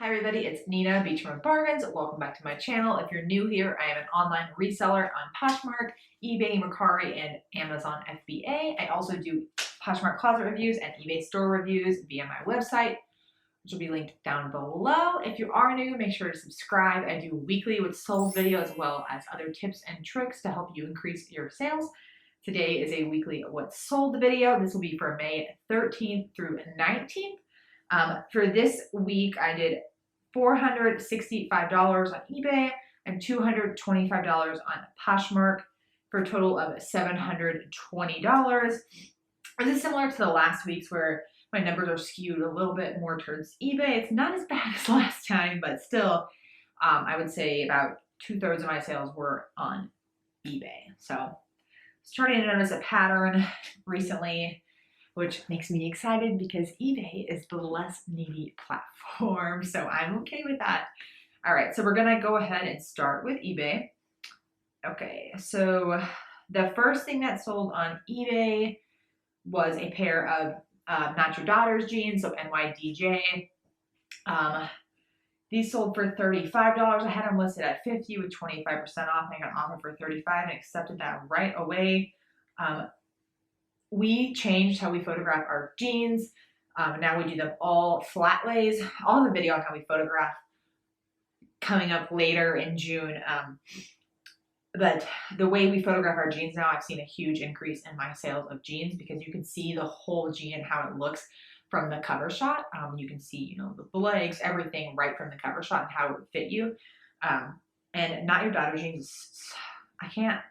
Hi everybody, it's Nina, Beachfront Bargains. Welcome back to my channel. If you're new here, I am an online reseller on Poshmark, eBay, Mercari, and Amazon FBA. I also do Poshmark closet reviews and eBay store reviews via my website, which will be linked down below. If you are new, make sure to subscribe. I do weekly with sold video as well as other tips and tricks to help you increase your sales. Today is a weekly what's sold video. This will be for May 13th through 19th. For this week, I did $465 on eBay and $225 on Poshmark for a total of $720. This is similar to the last week's where my numbers are skewed a little bit more towards eBay. It's not as bad as last time, but still, I would say about 2/3 of my sales were on eBay. So starting to notice a pattern recently, which makes me excited because eBay is the less needy platform, so I'm okay with that. All right, so we're gonna go ahead and start with eBay. Okay, so the first thing that sold on eBay was a pair of Not Your Daughter's jeans, so NYDJ. These sold for $35. I had them listed at $50 with 25% off. I got an offer for $35 and accepted that right away. We changed how we photograph our jeans. Now we do them all flat lays. I'll have a video on how we photograph coming up later in June. But the way we photograph our jeans now, I've seen a huge increase in my sales of jeans because you can see the whole jean and how it looks from the cover shot. You can see, the legs, everything right from the cover shot and how it would fit you. And Not Your Daughter jeans, I can't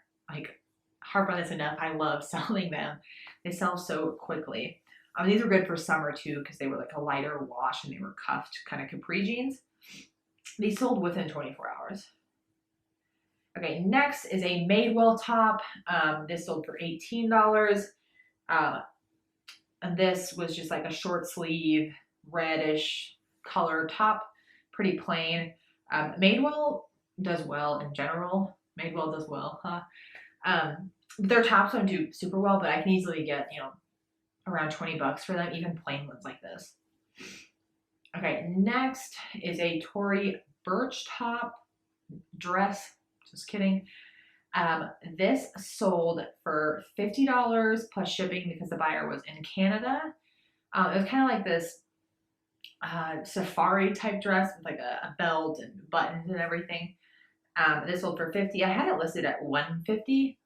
harp on this enough. I love selling them. They sell so quickly. These were good for summer too because they were like a lighter wash and they were cuffed kind of capri jeans. These sold within 24 hours. Okay, next is a Madewell top. This sold for $18. And this was just like a short sleeve, reddish color top, pretty plain. Madewell does well in general. Madewell does well, huh? Their tops don't do super well, but I can easily get, around 20 bucks for them, even plain ones like this. Okay, next is a Tory Burch top dress. Just kidding. This sold for $50 plus shipping because the buyer was in Canada. It was kind of like this safari type dress with like a belt and buttons and everything. This sold for $50. I had it listed at $150.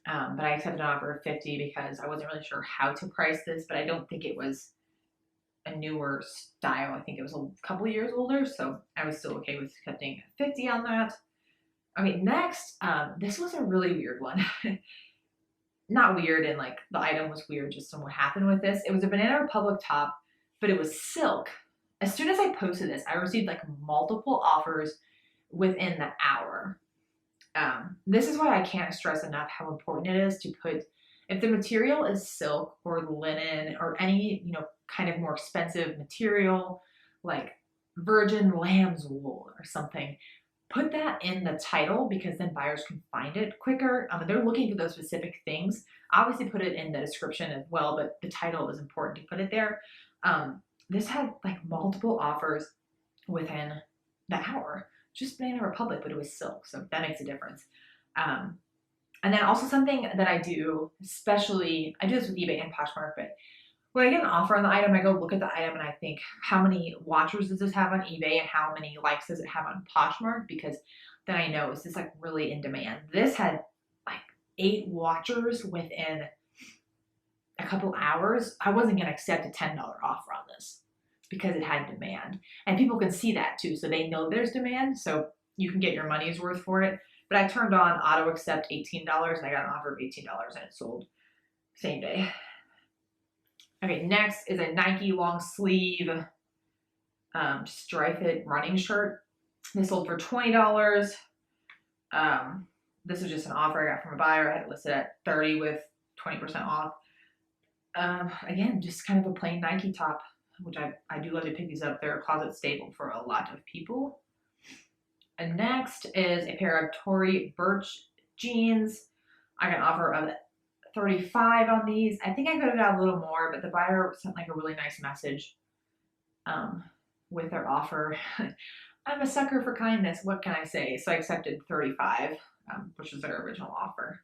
But I accepted an offer of $50 because I wasn't really sure how to price this, but I don't think it was a newer style. I think it was a couple of years older, so I was still okay with accepting $50 on that. Okay, next, this was a really weird one. Not weird and like the item was weird just on what happened with this. It was a Banana Republic top, but it was silk. As soon as I posted this, I received like multiple offers within the hour. This is why I can't stress enough how important it is to put, if the material is silk or linen or any, kind of more expensive material like virgin lamb's wool or something, put that in the title because then buyers can find it quicker. They're looking for those specific things. Obviously put it in the description as well, but the title is important to put it there. This had like multiple offers within the hour. Just Banana Republic, but it was silk, so that makes a difference. And then also something that I do, especially, I do this with eBay and Poshmark, but when I get an offer on the item, I go look at the item and I think, how many watchers does this have on eBay and how many likes does it have on Poshmark? Because then I know, is this like really in demand? This had like 8 watchers within a couple hours. I wasn't gonna accept a $10 offer on this because it had demand. And people can see that too, so they know there's demand, so you can get your money's worth for it. But I turned on auto accept $18 and I got an offer of $18 and it sold same day. Okay, next is a Nike long sleeve stripe-it running shirt. This sold for $20. This was just an offer I got from a buyer. I had it listed at $30 with 20% off. Again, just kind of a plain Nike top, which I do love to pick these up. They're a closet staple for a lot of people. And next is a pair of Tory Burch jeans. I got an offer of $35 on these. I think I could have got a little more, but the buyer sent like a really nice message with their offer. I'm a sucker for kindness. What can I say? So I accepted 35, which was their original offer.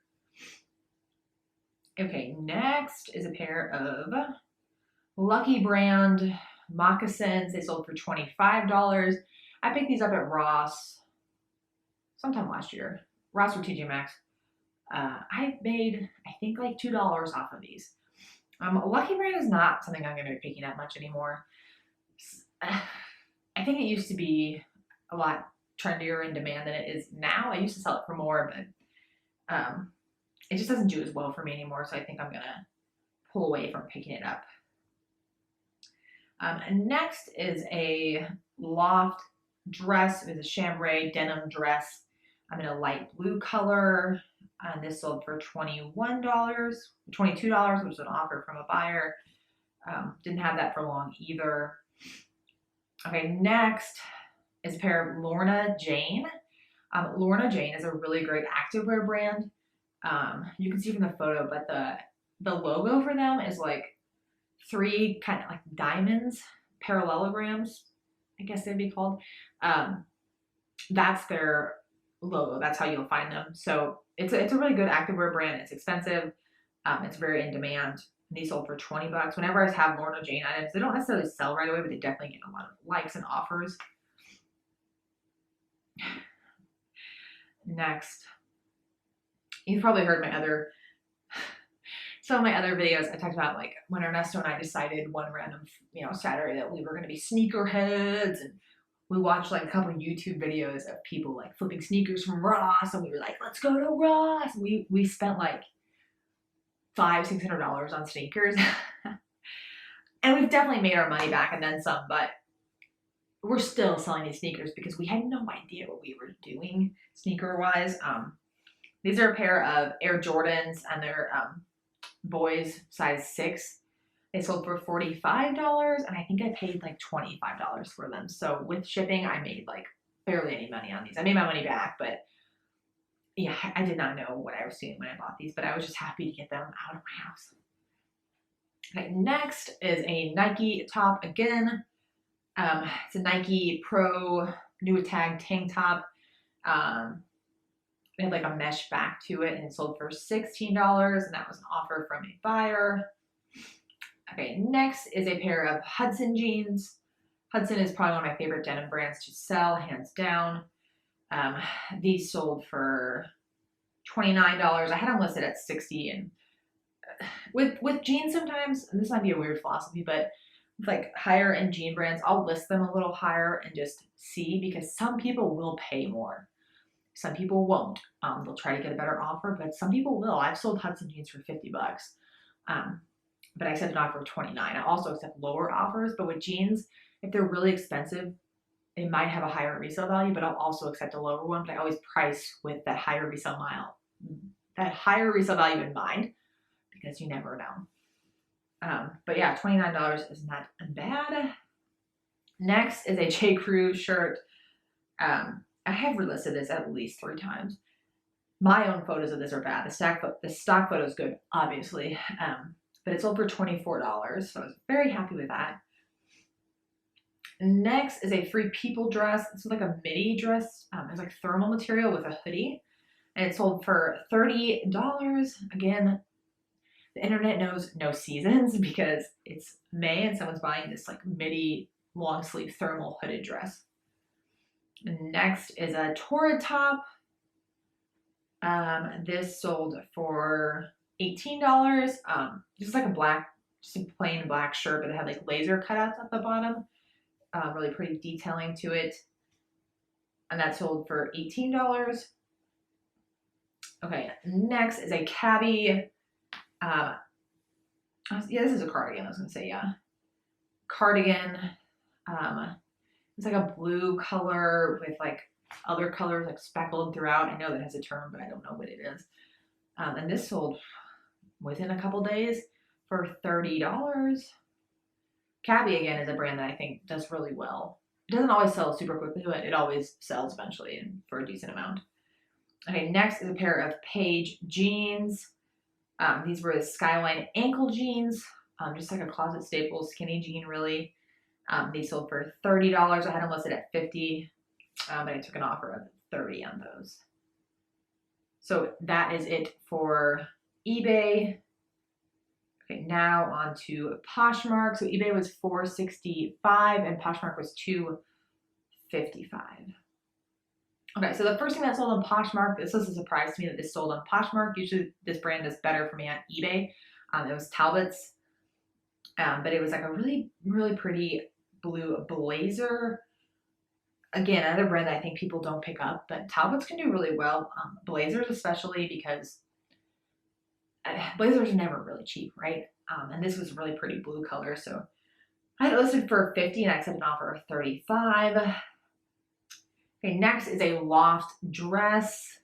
Okay, next is a pair of Lucky brand moccasins. They sold for $25. I picked these up at Ross sometime last year. Ross or TJ Maxx. I made, I think, like $2 off of these. Lucky brand is not something I'm going to be picking up much anymore. I think it used to be a lot trendier in demand than it is now. I used to sell it for more, but it just doesn't do as well for me anymore. So I think I'm going to pull away from picking it up. And next is a loft dress. It was a chambray denim dress. I'm in a light blue color. And this sold for $22, which was an offer from a buyer. Didn't have that for long either. Okay, next is a pair of Lorna Jane. Lorna Jane is a really great activewear brand. You can see from the photo, but the logo for them is like 3 kind of like diamonds, parallelograms, I guess they'd be called. That's their logo. That's how you'll find them. So it's a really good activewear brand. It's expensive. It's very in demand. These sold for $20. Whenever I have Lorna Jane items, they don't necessarily sell right away, but they definitely get a lot of likes and offers. Next, you've probably heard some of my other videos. I talked about like when Ernesto and I decided one random, Saturday that we were going to be sneakerheads, and we watched like a couple of YouTube videos of people like flipping sneakers from Ross, and we were like, let's go to Ross. We spent like $500-$600 on sneakers. And we've definitely made our money back and then some, but we're still selling these sneakers because we had no idea what we were doing sneaker wise. These are a pair of Air Jordans, and they're boys size 6. They sold for $45, and I think I paid like $25 for them. So with shipping, I made like barely any money on these. I made my money back, but yeah, I did not know what I was doing when I bought these, but I was just happy to get them out of my house. Okay, next is a Nike top again. It's a Nike Pro New Tag tank top. It had like a mesh back to it, and it sold for $16, and that was an offer from a buyer. Okay, next is a pair of Hudson jeans. Hudson is probably one of my favorite denim brands to sell, hands down. These sold for $29. I had them listed at $60, and with jeans sometimes, and this might be a weird philosophy, but with like higher end jean brands, I'll list them a little higher and just see, because some people will pay more. Some people won't. They'll try to get a better offer, but some people will. I've sold Hudson jeans for $50. But I accept an offer of $29. I also accept lower offers, but with jeans, if they're really expensive, they might have a higher resale value, but I'll also accept a lower one. But I always price with that higher resale value in mind, because you never know. But yeah, $29 is not bad. Next is a J. Crew shirt. I have relisted this at least 3 times. My own photos of this are bad. The stock photo is good, obviously, but it sold for $24, so I was very happy with that. Next is a Free People dress. This is like a midi dress. It's like thermal material with a hoodie, and it sold for $30. Again, the internet knows no seasons, because it's May and someone's buying this like midi long sleeve thermal hooded dress. Next is a Torrid top. This sold for $18. This is like just a plain black shirt, but it had like laser cutouts at the bottom. Really pretty detailing to it. And that sold for $18. Okay, next is a cabbie. Yeah, this is a cardigan, I was gonna say, yeah. Cardigan. It's like a blue color with like other colors like speckled throughout. I know that has a term, but I don't know what it is. And this sold within a couple days for $30. Cabbie, again, is a brand that I think does really well. It doesn't always sell super quickly, but it always sells eventually and for a decent amount. Okay, next is a pair of Paige jeans. These were the Skyline ankle jeans, just like a closet staple skinny jean, really. These sold for $30. I had them listed at $50, but I took an offer of $30 on those. So that is it for eBay. Okay, now on to Poshmark. So eBay was $465 and Poshmark was $255. Okay, so the first thing that sold on Poshmark, this was a surprise to me that this sold on Poshmark. Usually this brand does better for me on eBay. It was Talbot's, but it was like a really, really pretty blue blazer. Again, another brand that I think people don't pick up, but Talbot's can do really well. Blazers especially, because blazers are never really cheap, right? And this was a really pretty blue color, so I had it listed for $50 and I accepted an offer of $35. Okay, next is a loft dress.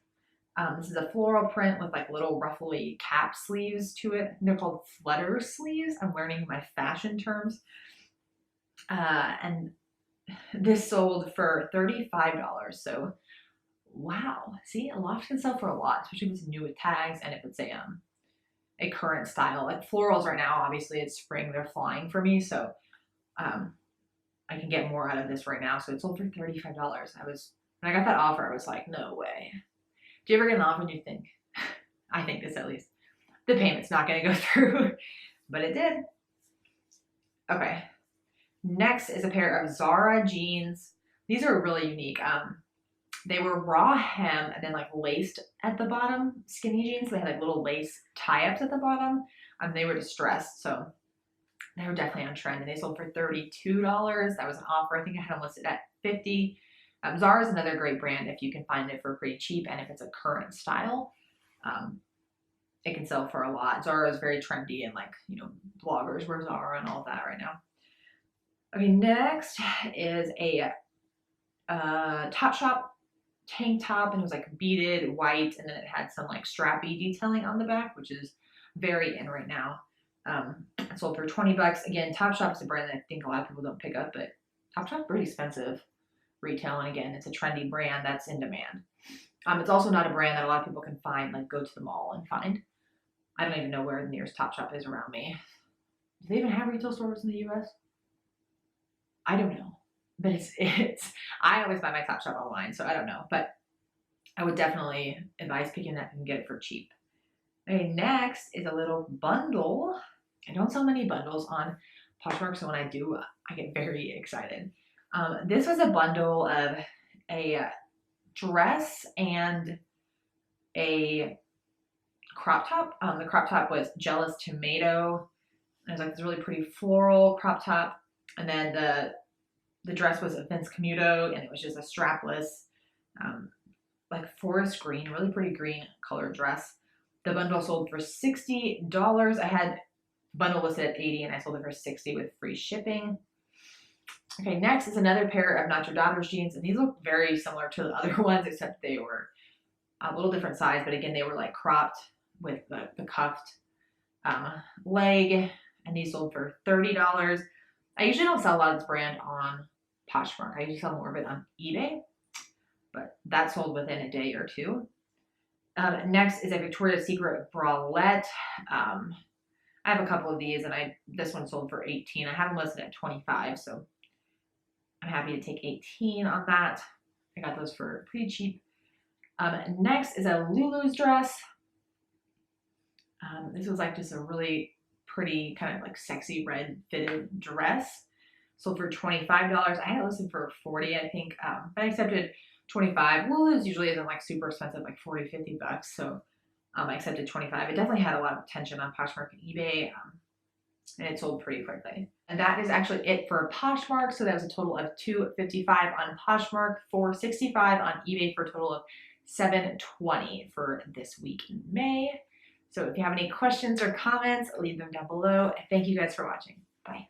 This is a floral print with like little ruffly cap sleeves to it. They're called flutter sleeves. I'm learning my fashion terms. And this sold for $35. So, wow. See, a loft can sell for a lot, especially if it's new with tags and if it's a current style. Like florals right now, obviously it's spring, they're flying for me. So, I can get more out of this right now. So it sold for $35. When I got that offer, I was like, no way. Do you ever get an offer and you think, I think this at least, the payment's not going to go through, but it did. Okay. Next is a pair of Zara jeans. These are really unique. They were raw hem and then like laced at the bottom, skinny jeans. They had like little lace tie-ups at the bottom. They were distressed, so they were definitely on trend, and they sold for $32. That was an offer. I think I had them listed at $50. Zara is another great brand if you can find it for pretty cheap, and if it's a current style, it can sell for a lot. Zara is very trendy, and like, you know, bloggers wear Zara and all of that right now. Okay, next is a Topshop tank top, and it was like beaded white, and then it had some like strappy detailing on the back, which is very in right now. It sold for $20. Again, Topshop is a brand that I think a lot of people don't pick up, but Topshop's pretty expensive retail, and again, it's a trendy brand that's in demand. It's also not a brand that a lot of people can find, like go to the mall and find. I don't even know where the nearest Topshop is around me. Do they even have retail stores in the US? I don't know, but it's I always buy my Topshop online, so I don't know, but I would definitely advise picking that and get it for cheap. Okay, next is a little bundle. I don't sell many bundles on Poshmark, so when I do, I get very excited. This was a bundle of a dress and a crop top. The crop top was Jealous Tomato. It was like this really pretty floral crop top. And then the dress was a Vince Camuto, and it was just a strapless, like forest green, really pretty green colored dress. The bundle sold for $60. I had bundle listed at $80 and I sold it for $60 with free shipping. Okay, next is another pair of Nacho Daughters jeans, and these look very similar to the other ones, except they were a little different size, but again, they were like cropped with the cuffed leg, and these sold for $30. I usually don't sell a lot of this brand on Poshmark. I usually sell more of it on eBay, but that sold within a day or two. Next is a Victoria's Secret bralette. I have a couple of these, and this one sold for $18. I have them listed at $25, so I'm happy to take $18 on that. I got those for pretty cheap. Next is a Lulu's dress. This was like just a really pretty kind of like sexy red fitted dress. Sold for $25. I had it listed for $40, I think, but I accepted $25. Lulu's usually isn't like super expensive, like $40, $50. So I accepted $25. It definitely had a lot of attention on Poshmark and eBay, and it sold pretty quickly. And that is actually it for Poshmark. So that was a total of $255 on Poshmark, $465 on eBay, for a total of $720 for this week in May. So if you have any questions or comments, leave them down below. Thank you guys for watching. Bye.